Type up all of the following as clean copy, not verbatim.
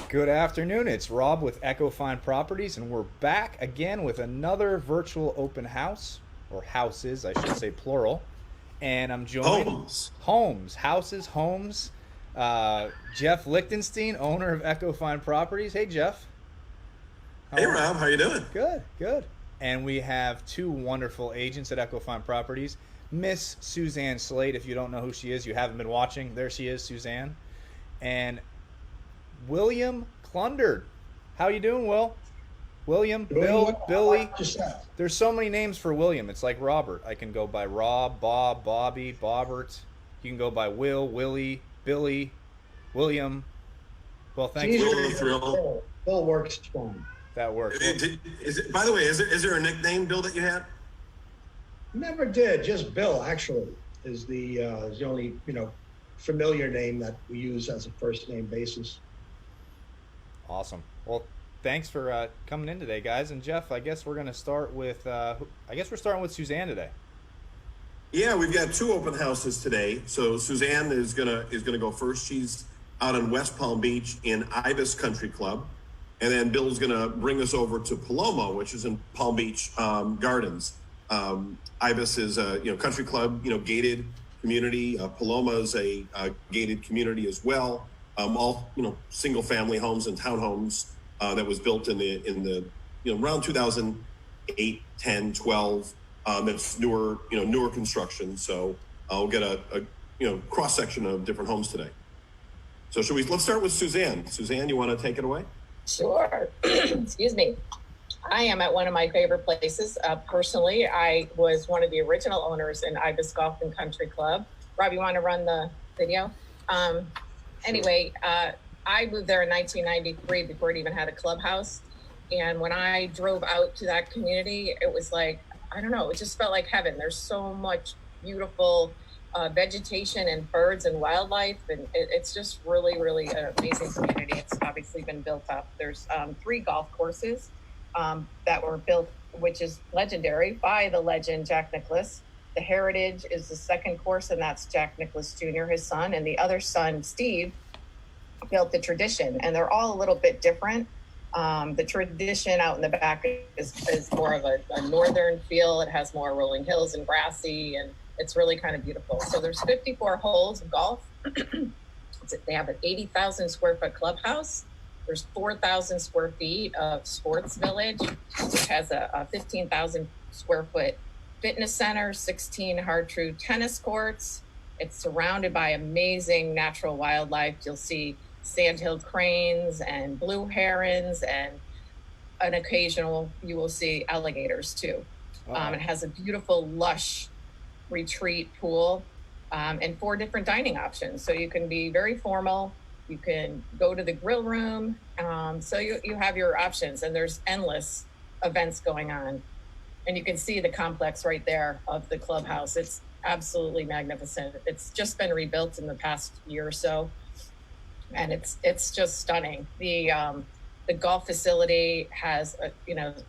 Good afternoon. It's Rob with Echo Fine Properties, and we're back again with another virtual open house, or houses, I should say plural. And I'm joined Homes. homes. Jeff Lichtenstein, owner of Echo Fine Properties. Hey, Jeff. How Hey are you? Rob, how you doing? Good, good. And we have two wonderful agents at Echo Fine Properties. Miss Suzanne Slate. If you don't know who she is, you haven't been watching. There she is, Suzanne. And William Kluender. How you doing, Will? William, Doing Bill, well. How Billy. about yourself? There's so many names for William. It's like Robert. I can go by Rob, Bob, Bobby, Bobbert. You can go by Will, Willie, Billy, William. Well, It's thanks easier for Will the to Thrill. Bill works fine. that works. Well, By the way, is there a nickname, Bill, that you had? Never did. Just Bill actually is the only familiar name that we use as a first name basis. awesome. Well, thanks for coming in today, guys. And Jeff, I guess we're gonna start with. I guess we're starting with Suzanne today. Yeah, we've got two open houses today. So Suzanne is gonna go first. She's out in West Palm Beach in Ibis Country Club, and then Bill's gonna bring us over to Paloma, which is in Palm Beach Gardens. Ibis is a country club, gated community. Paloma is a gated community as well. All single family homes and townhomes that was built in the around 2008, 10, 12. It's newer construction. So I'll get a cross section of different homes today. So let's start with Suzanne. Suzanne, you want to take it away? Sure. Excuse me. I am at one of my favorite places. Personally, I was one of the original owners in Ibis Golf and Country Club. Rob, you want to run the video? Anyway, I moved there in 1993 before it even had a clubhouse. And when I drove out to that community, it was like, I don't know, it just felt like heaven. There's so much beautiful vegetation and birds and wildlife. And it's just really, really an amazing community. It's obviously been built up. There's 3 golf courses that were built, which is legendary by the legend Jack Nicklaus. The Heritage is the second course, and that's Jack Nicklaus Jr., his son, and the other son, Steve, built the Tradition, and they're all a little bit different. The Tradition out in the back is more of a northern feel. It has more rolling hills and grassy, and it's really kind of beautiful. So there's 54 holes of golf. They have an 80,000 square foot clubhouse. There's 4,000 square feet of sports village, which has a 15,000 square foot fitness center, 16 hard true tennis courts. It's surrounded by amazing natural wildlife. You'll see sandhill cranes and blue herons, and an occasional, you will see alligators too. Wow. It has a beautiful, lush retreat pool and 4 different dining options. So you can be very formal. You can go to the grill room. So you have your options, and there's endless events going on. And you can see the complex right there of the clubhouse. It's absolutely magnificent. It's just been rebuilt in the past year or so, and it's just stunning. The golf facility has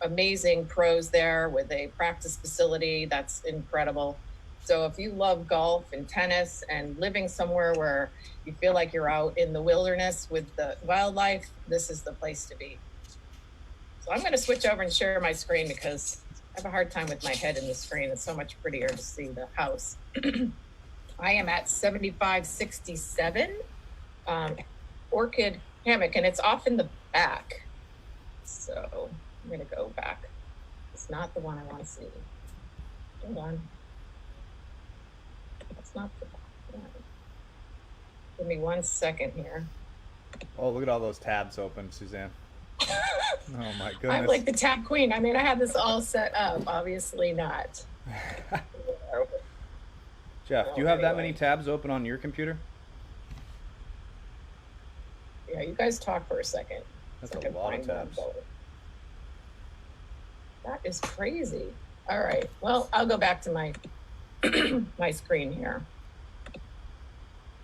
amazing pros there with a practice facility that's incredible. So if you love golf and tennis and living somewhere where you feel like you're out in the wilderness with the wildlife, this is the place to be. So I'm going to switch over and share my screen because I have a hard time with my head in the screen. It's so much prettier to see the house. I am at 7567 Orchid Hammock, and it's off in the back. So I'm going to go back. It's not the one I want to see. Hold on. That's not the one. Give me 1 second here. Oh, look at all those tabs open, Suzanne. Oh my I'm goodness. like the tab queen. I mean, I had this all set up. Obviously not. Jeff, do you have that many tabs open on your computer? Yeah, you guys talk for a second. That's So I a can lot of find one tabs. both. That is crazy. All right. Well, I'll go back to my my screen here.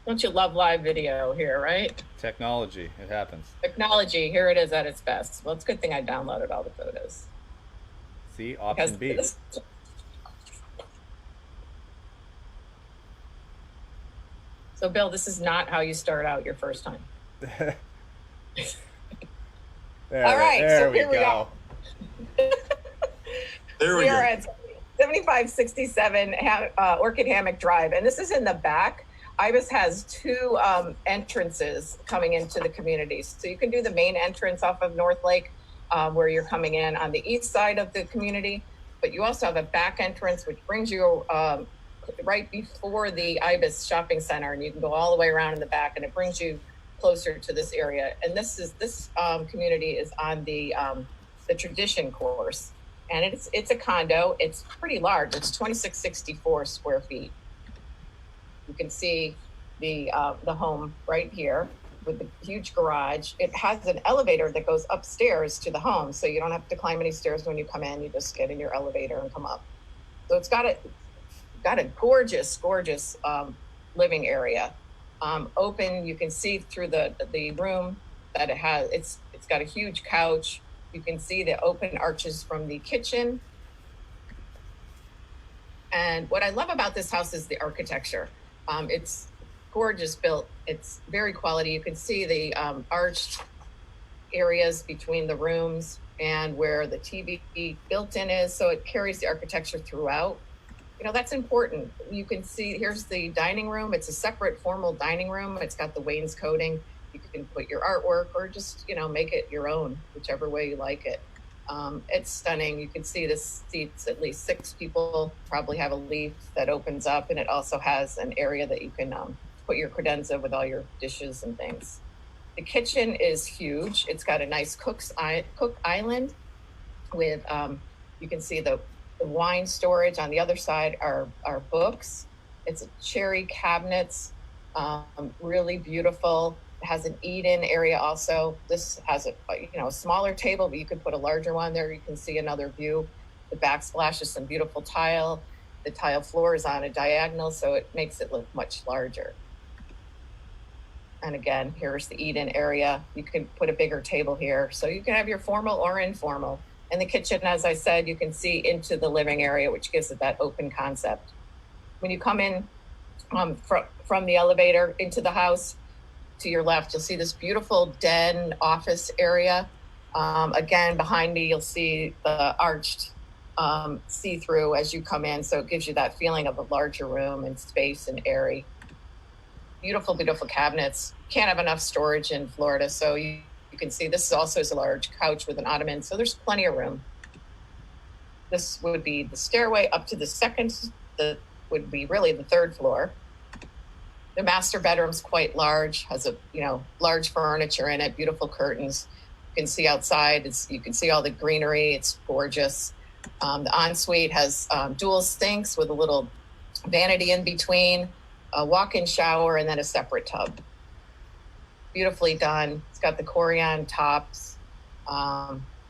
Don't you love live video here, right? Technology, it happens. Technology, here it is at its best. Well, it's a good thing I downloaded all the photos. See, option B. So, Bill, this is not how you start out your first time. All right, There so we here we go. There we We are go. at 7567 Orchid Hammock Drive, and this is in the back. Ibis has two entrances coming into the community. So you can do the main entrance off of North Lake, where you're coming in on the east side of the community, but you also have a back entrance, which brings you right before the Ibis shopping center, and you can go all the way around in the back, and it brings you closer to this area. And this community is on the tradition course. And it's a condo. It's pretty large. It's 2664 square feet. You can see the home right here with the huge garage. It has an elevator that goes upstairs to the home, so you don't have to climb any stairs when you come in. You just get in your elevator and come up. So it's got a gorgeous living area. Open, you can see through the room that it has. It's got a huge couch. You can see the open arches from the kitchen. And what I love about this house is the architecture. It's gorgeous built. It's very quality. You can see the arched areas between the rooms and where the TV built-in is. So it carries the architecture throughout. You know, that's important. You can see, here's the dining room. It's a separate formal dining room. It's got the wainscoting. You can put your artwork or just, make it your own, whichever way you like it. It's stunning. You can see this seats at least 6 people, probably have a leaf that opens up, and it also has an area that you can put your credenza with all your dishes and things. The kitchen is huge. It's got a nice cook island with, you can see the wine storage. On the other side are books. It's cherry cabinets, really beautiful. It has an eat-in area also. This has a smaller table, but you could put a larger one there. You can see another view. The backsplash is some beautiful tile. The tile floor is on a diagonal, so it makes it look much larger. And again, here's the eat-in area. You can put a bigger table here, so you can have your formal or informal. And the kitchen, as I said, you can see into the living area, which gives it that open concept. When you come in from the elevator into the house, to your left, you'll see this beautiful den office area. Again, behind me, you'll see the arched see-through as you come in. So it gives you that feeling of a larger room and space and airy. Beautiful, beautiful cabinets. Can't have enough storage in Florida. So you can see this also is a large couch with an ottoman. So there's plenty of room. This would be the stairway up to the second, would be really the 3rd floor. The master bedroom's quite large, has large furniture in it, beautiful curtains. You can see outside, you can see all the greenery, it's gorgeous. The ensuite has dual sinks with a little vanity in between, a walk-in shower, and then a separate tub. Beautifully done. It's got the Corian tops,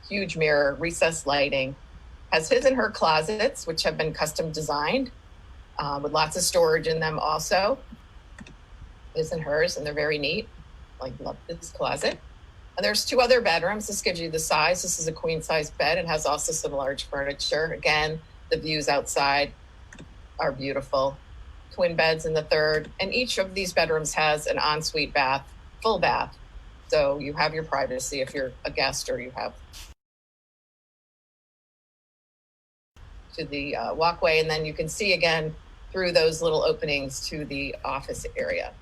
huge mirror, recessed lighting. Has his and her closets, which have been custom designed, with lots of storage in them also. His and hers, and they're very neat. Love this closet. And there's 2 other bedrooms. This gives you the size. This is a queen size bed and has also some large furniture. Again, the views outside are beautiful. Twin beds in the 3rd. And each of these bedrooms has an ensuite bath, full bath. So you have your privacy if you're a guest or you have to the walkway. And then you can see again through those little openings to the office area.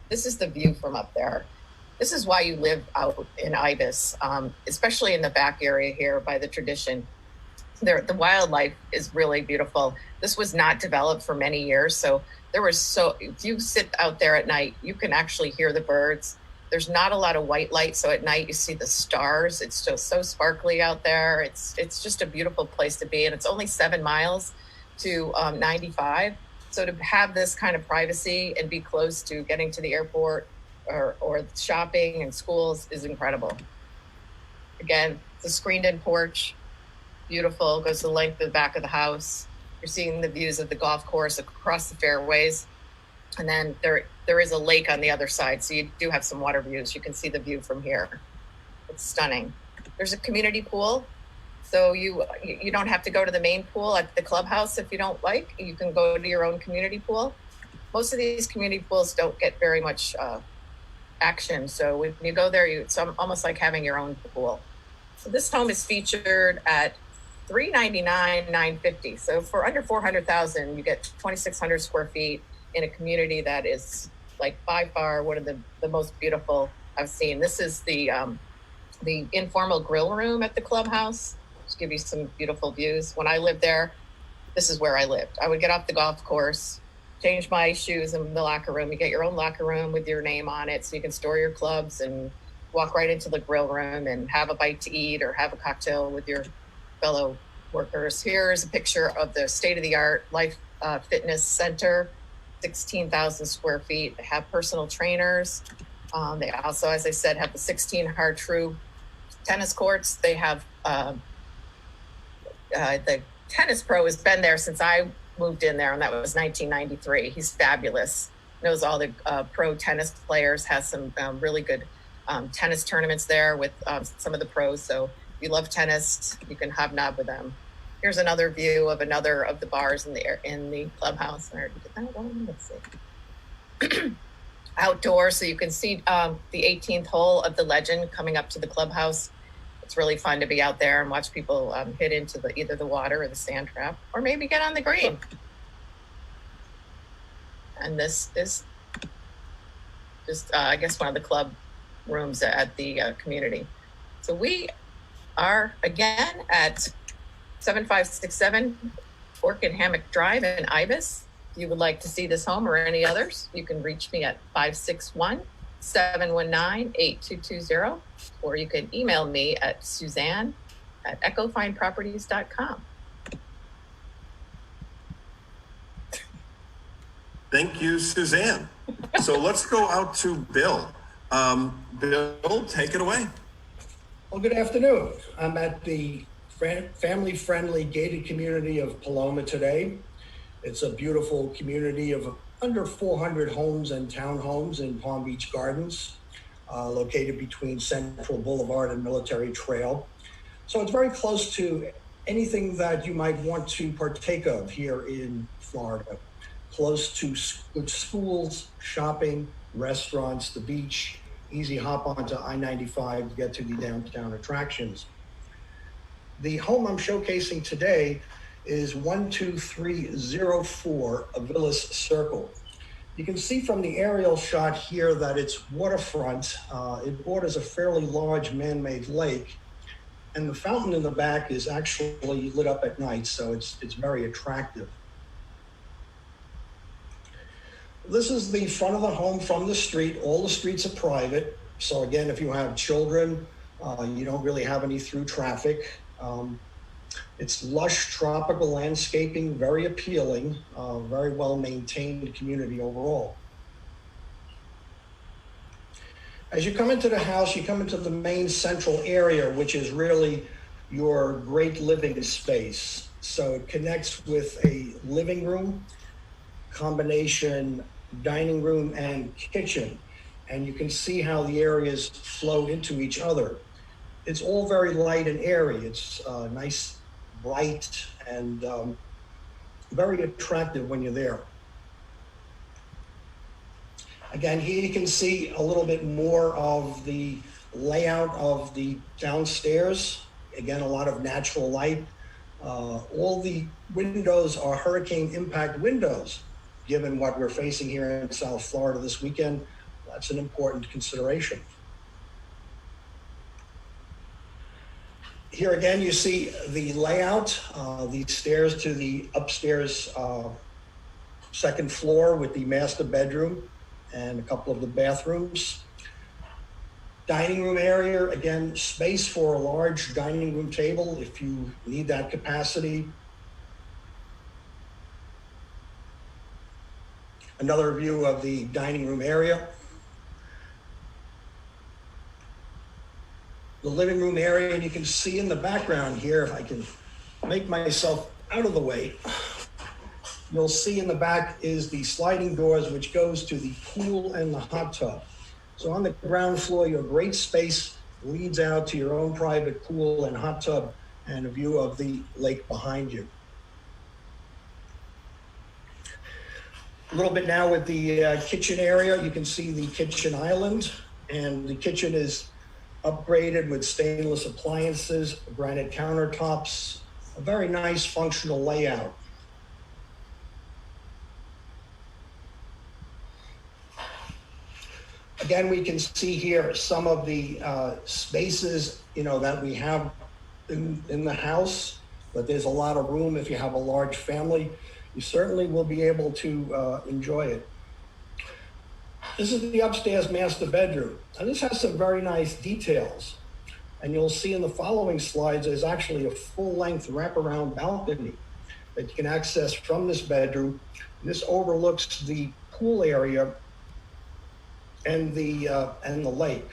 This is the view from up there. This is why you live out in Ibis, especially in the back area here by the tradition. The wildlife is really beautiful. This was not developed for many years. So if you sit out there at night, you can actually hear the birds. There's not a lot of white light. So at night you see the stars. It's just so sparkly out there. It's just a beautiful place to be. And it's only 7 miles to 95. So to have this kind of privacy and be close to getting to the airport or shopping and schools is incredible. Again, it's a screened-in porch, beautiful, goes the length of the back of the house. You're seeing the views of the golf course across the fairways. And then there is a lake on the other side, so you do have some water views. You can see the view from here. It's stunning. There's a community pool. So you don't have to go to the main pool at the clubhouse if you don't like. You can go to your own community pool. Most of these community pools don't get very much action. So when you go there, it's almost like having your own pool. So this home is featured at $399,950. So for under 400,000, you get 2,600 square feet in a community that is like by far one of the most beautiful I've seen. This is the informal grill room at the clubhouse. Just give you some beautiful views. When I lived there, this is where I lived. I would get off the golf course, change my shoes in the locker room. You get your own locker room with your name on it, so you can store your clubs and walk right into the grill room and have a bite to eat or have a cocktail with your fellow workers. Here's a picture of the state-of-the-art Life Fitness Center, 16,000 square feet. They have personal trainers. They also, as I said, have the 16 hard true tennis courts. They have the tennis pro has been there since I moved in there, and that was 1993. He's fabulous. Knows all the pro tennis players. Has some really good tennis tournaments there with some of the pros. So if you love tennis, you can hobnob with them. Here's another view of another of the bars in the clubhouse. I already did that one. Let's see. Outdoors, so you can see the 18th hole of the Legend coming up to the clubhouse. It's really fun to be out there and watch people hit into either the water or the sand trap, or maybe get on the green. And this is just, I guess, one of the club rooms at the community. So we are again at 7567 Orchid Hammock Drive in Ibis. If you would like to see this home or any others, you can reach me at 561-719-8220, or you can email me at Suzanne at echofineproperties.com. Thank you, Suzanne. So let's go out to Bill. Bill, take it away. Well, good afternoon. I'm at the family-friendly gated community of Paloma today. It's a beautiful community of under 400 homes and townhomes in Palm Beach Gardens, located between Central Boulevard and Military Trail. So it's very close to anything that you might want to partake of here in Florida. Close to good schools, shopping, restaurants, the beach, easy hop onto I-95 to get to the downtown attractions. The home I'm showcasing today is 12304 Aviles Circle. You can see from the aerial shot here that it's waterfront. It borders a fairly large man-made lake, and the fountain in the back is actually lit up at night, so it's very attractive. This is the front of the home from the street. All the streets are private. So again, if you have children, you don't really have any through traffic. It's lush tropical landscaping, very appealing, very well maintained community overall. As you come into the house, you come into the main central area, which is really your great living space. So it connects with a living room, combination dining room and kitchen. And you can see how the areas flow into each other. It's all very light and airy. It's nice, bright, and very attractive when you're there. Again, here you can see a little bit more of the layout of the downstairs. Again, a lot of natural light. All the windows are hurricane impact windows. Given what we're facing here in South Florida this weekend, that's an important consideration. Here again, you see the layout, the stairs to the upstairs second floor with the master bedroom and a couple of the bathrooms. Dining room area, again, space for a large dining room table if you need that capacity. Another view of the dining room area. The living room area, and you can see in the background here, if I can make myself out of the way, you'll see in the back is the sliding doors, which goes to the pool and the hot tub. So on the ground floor, your great space leads out to your own private pool and hot tub and a view of the lake behind you. A little bit now with the kitchen area, you can see the kitchen island, and the kitchen is upgraded with stainless appliances, granite countertops, a very nice functional layout. Again, we can see here some of the spaces, that we have in the house, but there's a lot of room if you have a large family. You certainly will be able to enjoy it. This is the upstairs master bedroom, and this has some very nice details. And you'll see in the following slides, there's actually a full-length wraparound balcony that you can access from this bedroom. This overlooks the pool area and the lake.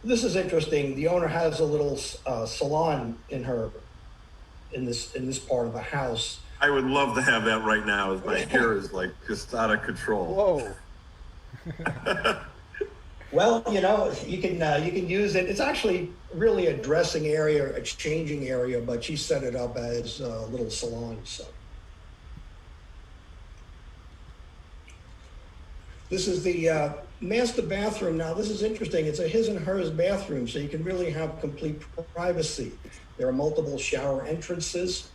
This is interesting. The owner has a little salon in this part of the house. I would love to have that right now, as my hair is like just out of control. Whoa. Well, you can use it. It's actually really a dressing area, a changing area, but she set it up as a little salon. So this is the master bathroom. Now, this is interesting. It's a his and hers bathroom, so you can really have complete privacy. There are multiple shower entrances.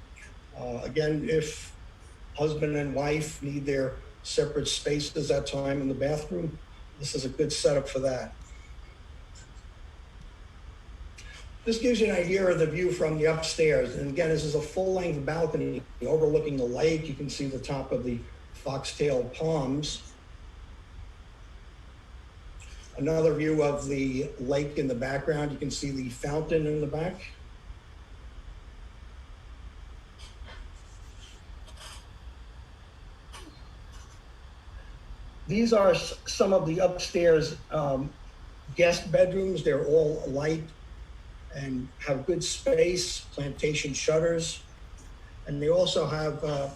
Again, if husband and wife need their separate spaces at time in the bathroom, this is a good setup for that. This gives you an idea of the view from the upstairs. And again, this is a full-length balcony overlooking the lake. You can see the top of the foxtail palms. Another view of the lake in the background. You can see the fountain in the back. These are some of the upstairs guest bedrooms. They're all light and have good space, plantation shutters. And they also have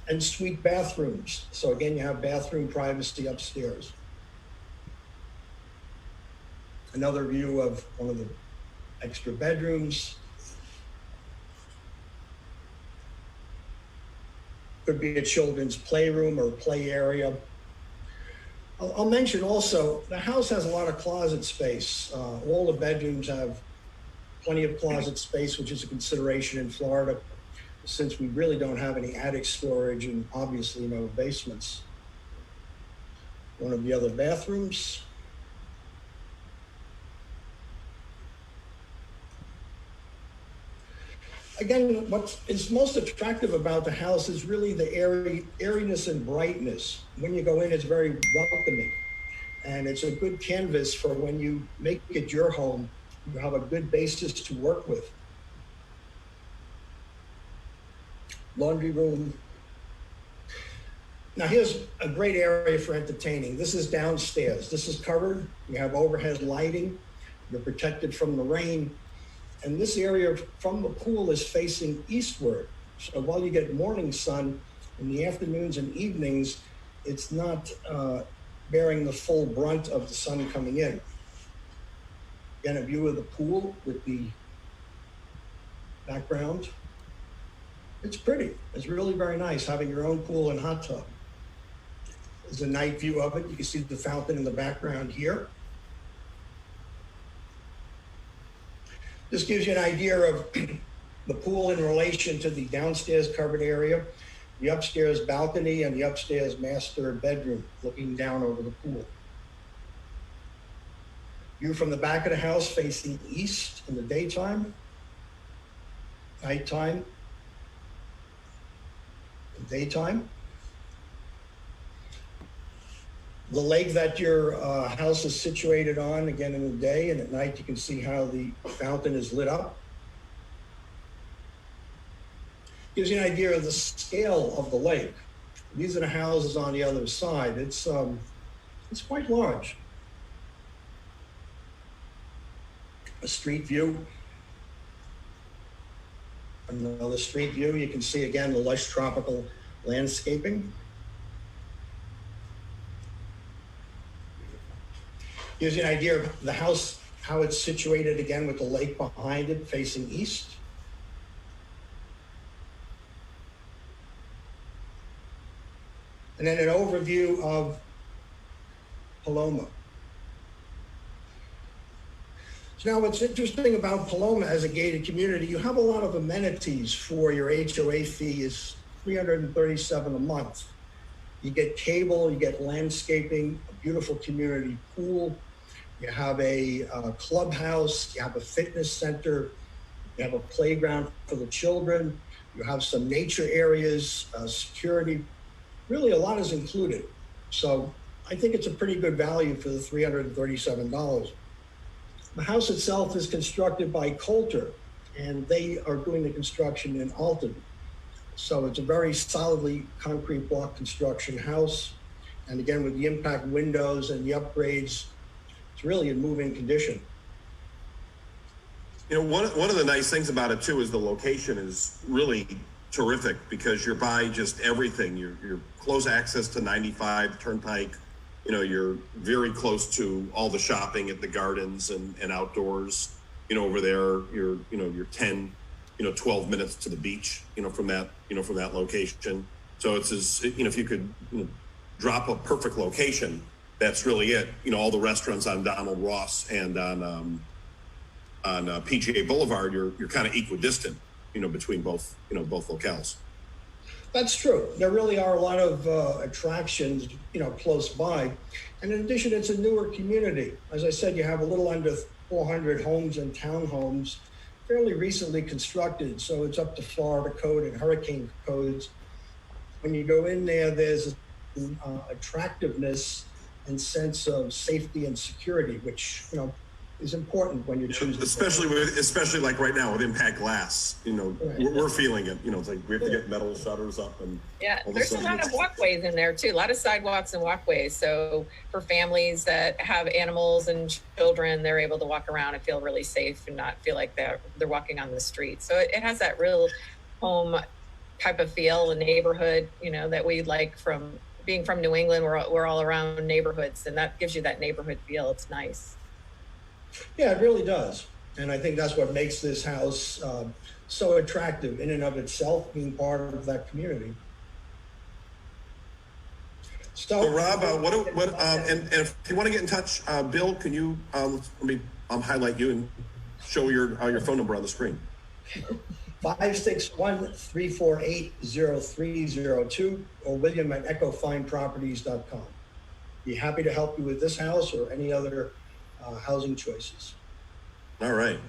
en-suite bathrooms. So again, you have bathroom privacy upstairs. Another view of one of the extra bedrooms. Could be a children's playroom or play area. I'll mention also, the house has a lot of closet space. All the bedrooms have plenty of closet space, which is a consideration in Florida, since we really don't have any attic storage and obviously no basements. One of the other bathrooms. Again, what is most attractive about the house is really the airiness and brightness. When you go in, it's very welcoming. And it's a good canvas for when you make it your home, you have a good basis to work with. Laundry room. Now here's a great area for entertaining. This is downstairs. This is covered. You have overhead lighting. You're protected from the rain. And this area from the pool is facing eastward. So while you get morning sun, in the afternoons and evenings, it's not bearing the full brunt of the sun coming in. Again, a view of the pool with the background. It's pretty. It's really very nice having your own pool and hot tub. There's a night view of it. You can see the fountain in the background here. This gives you an idea of the pool in relation to the downstairs covered area, the upstairs balcony, and the upstairs master bedroom looking down over the pool. View from the back of the house facing east in the daytime, nighttime, and daytime. The lake that your house is situated on, again in the day, and at night you can see how the fountain is lit up. Gives you an idea of the scale of the lake. These are the houses on the other side. It's quite large. A street view. Another street view. You can see again the lush tropical landscaping. Gives you an idea of the house, how it's situated again with the lake behind it facing east. And then an overview of Paloma. So now what's interesting about Paloma as a gated community, you have a lot of amenities for your HOA fee is $337 a month. You get cable, you get landscaping, a beautiful community pool, you have a clubhouse, you have a fitness center, you have a playground for the children, you have some nature areas, security, really a lot is included. So I think it's a pretty good value for the $337. The house itself is constructed by Coulter, and they are doing the construction in Alton. So it's a very solidly concrete block construction house. And again, with the impact windows and the upgrades, it's really in move-in condition. You know, one of the nice things about it too is the location is really terrific because you're by just everything. You're close access to 95 Turnpike. You know, you're very close to all the shopping at the gardens and outdoors. You know, over there, you're 10, 12 minutes to the beach. From that location. So it's as if you could drop a perfect location, that's really it. All the restaurants on Donald Ross and on PGA Boulevard, you're kind of equidistant. Between both locales. That's true. There really are a lot of attractions, close by. And in addition, it's a newer community. As I said, you have a little under 400 homes and townhomes, fairly recently constructed. So it's up to Florida code and hurricane codes. When you go in there, there's attractiveness and sense of safety and security, which, is important when you're choosing. Especially like right now with impact glass, Right. we're feeling it. It's like we have to get metal shutters up and. Yeah, there's a lot of walkways in there too, a lot of sidewalks and walkways. So for families that have animals and children, they're able to walk around and feel really safe and not feel like they're walking on the street. So it has that real home type of feel, a neighborhood, that we like from being from New England. We're all around neighborhoods, and that gives you that neighborhood feel. It's nice. Yeah, it really does. And I think that's what makes this house so attractive in and of itself, being part of that community. So Rob, and if you want to get in touch, Bill, can you let me highlight you and show your phone number on the screen. 561-348-0302 or William at echofineproperties.com. Be happy to help you with this house or any other housing choices. All right.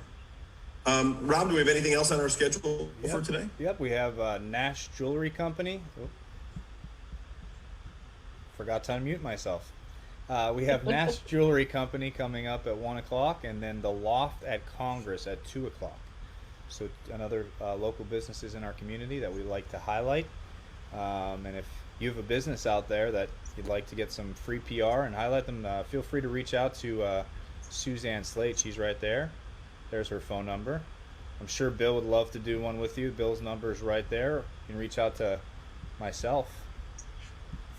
Rob, do we have anything else on our schedule for today? Yep, we have Nash Jewelry Company. Oh. Forgot to unmute myself. We have Nash Jewelry Company coming up at 1 o'clock, and then the Loft at Congress at 2 o'clock. So another local businesses in our community that we like to highlight. And if you have a business out there that you'd like to get some free PR and highlight them, feel free to reach out to Suzanne Slate. She's right there. There's her phone number. I'm sure Bill would love to do one with you. Bill's number is right there. You can reach out to myself,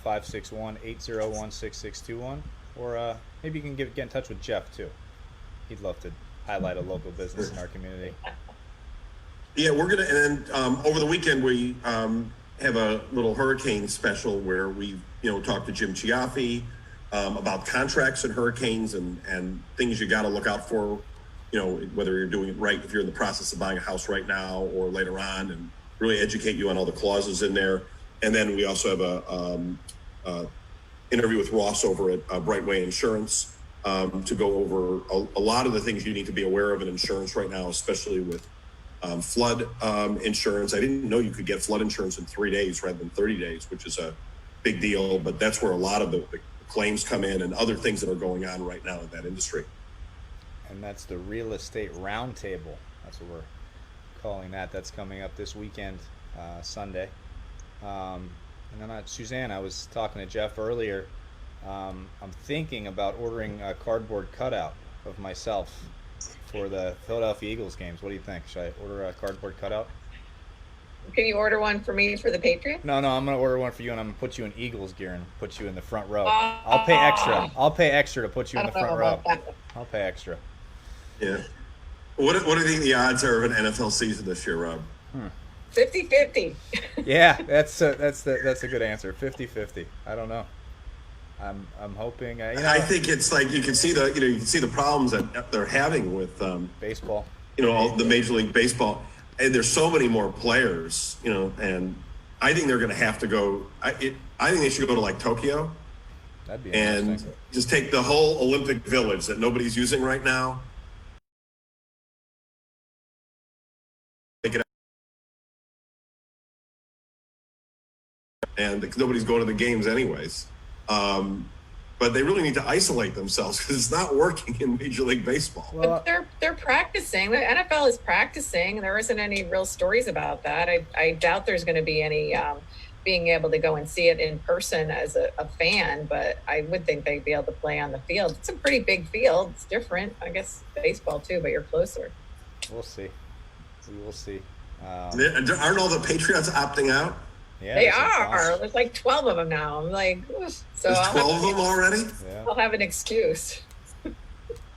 561-801-6621, or maybe you can get in touch with Jeff too. He'd love to highlight a local business in our community. Yeah, we're gonna, and over the weekend we have a little hurricane special where we talk to Jim Chiaffi about contracts and hurricanes and things you got to look out for, whether you're doing it right, if you're in the process of buying a house right now or later on, and really educate you on all the clauses in there. And then we also have a interview with Ross over at Brightway Insurance to go over a lot of the things you need to be aware of in insurance right now, especially with flood insurance. I didn't know you could get flood insurance in 3 days rather than 30 days, which is a big deal, but that's where a lot of the claims come in and other things that are going on right now in that industry. And that's the Real Estate Roundtable. That's what we're calling that. That's coming up this weekend, Sunday. And then Suzanne, I was talking to Jeff earlier. I'm thinking about ordering a cardboard cutout of myself for the Philadelphia Eagles games. What do you think? Should I order a cardboard cutout? Can you order one for me for the Patriots? No, I'm going to order one for you, and I'm going to put you in Eagles gear and put you in the front row. I'll pay extra. I'll pay extra to put you in the front row. I'll pay extra. Yeah. What do you think the odds are of an NFL season this year, Rob? 50-50. Yeah, that's a good answer. 50-50. I don't know. I'm hoping. I think it's like you can see the problems that they're having with baseball. All the Major League Baseball, and there's so many more players. And I think they're going to have to go. I think they should go to like Tokyo. That'd be and interesting. just take the whole Olympic Village that nobody's using right now. Take it out. And nobody's going to the games anyways. But they really need to isolate themselves because it's not working in Major League Baseball. But they're practicing. The NFL is practicing. There isn't any real stories about that. I doubt there's going to be any being able to go and see it in person as a fan, but I would think they'd be able to play on the field. It's a pretty big field. It's different. I guess baseball too, but you're closer. We'll see. We will see. Aren't all the Patriots opting out? Yeah, they are. There's like 12 of them now. I'm like, oof. So there's 12 of them already? Yeah. I'll have an excuse.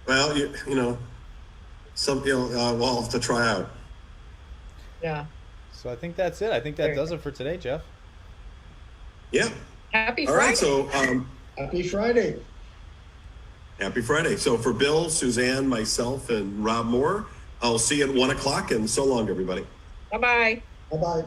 Well, we'll have to try out. Yeah. So I think that's it. I think that does it for today, Jeff. Yeah. Happy All Friday. right. So, Happy Friday. happy Friday. So for Bill, Suzanne, myself, and Rob Moore, I'll see you at 1:00. And so long, everybody. Bye-bye. Bye-bye.